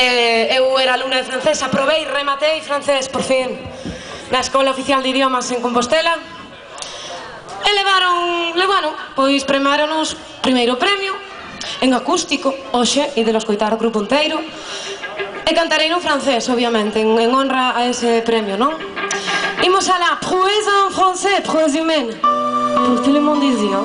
Eu era alumna de francés, aprobei, rematei francés, por fin, na Escola Oficial de Idiomas en Compostela. E levaron, pois premiáronos primeiro premio en acústico, hoxe, e de los coitar o grupo inteiro. E cantarei no francés, obviamente, en honra a ese premio, non? Imos a la prouesse en français, prouesse humaine, pour tout le monde ici, hein?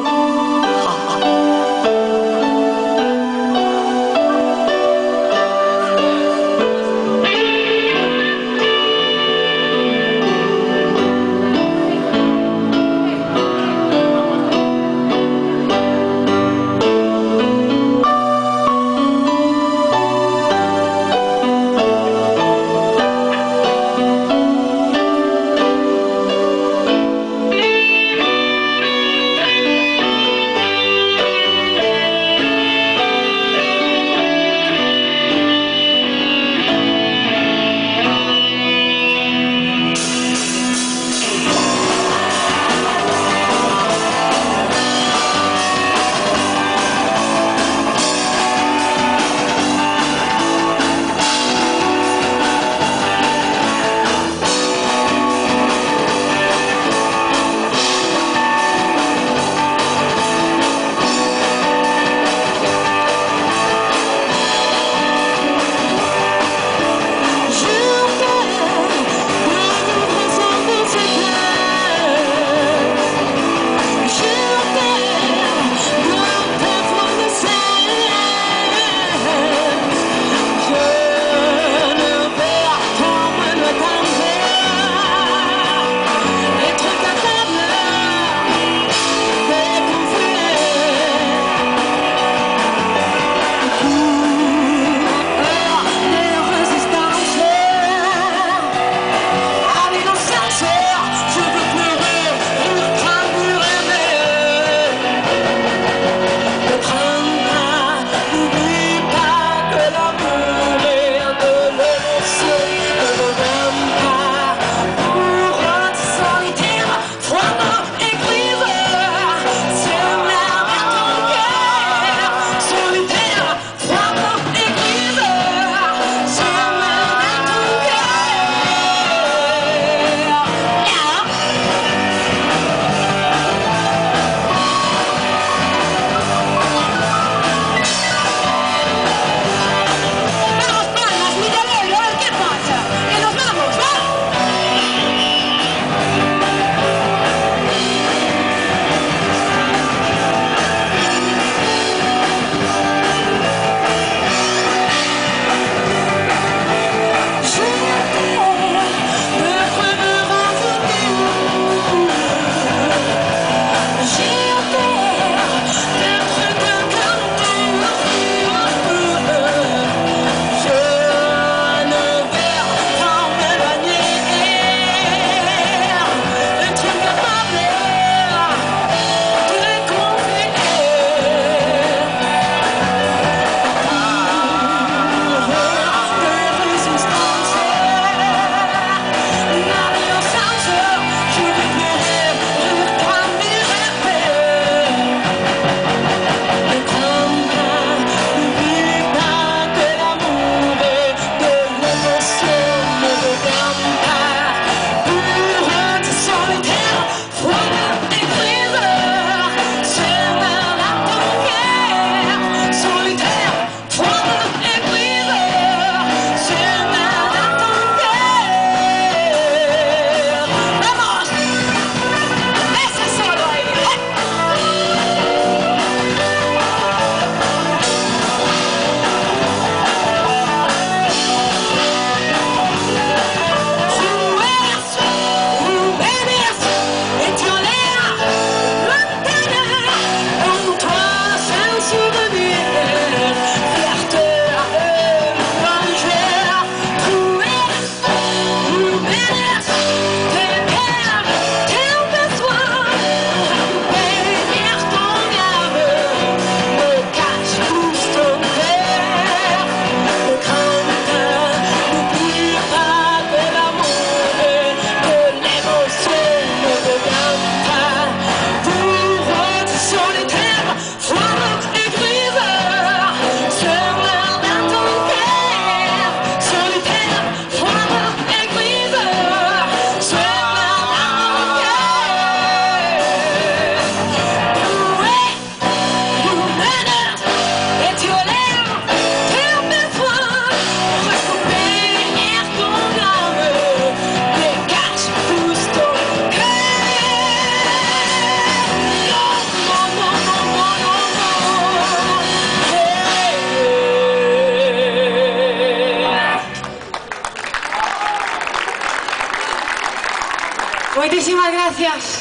Moitísimas gracias.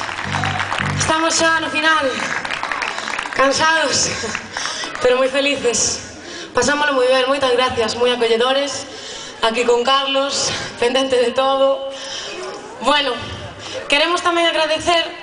Estamos xa no final. Cansados, pero moi felices. Pasámoslo moi ben, moitas gracias, moi acolledores. Aquí con Carlos, pendente de todo. Bueno, queremos tamén agradecer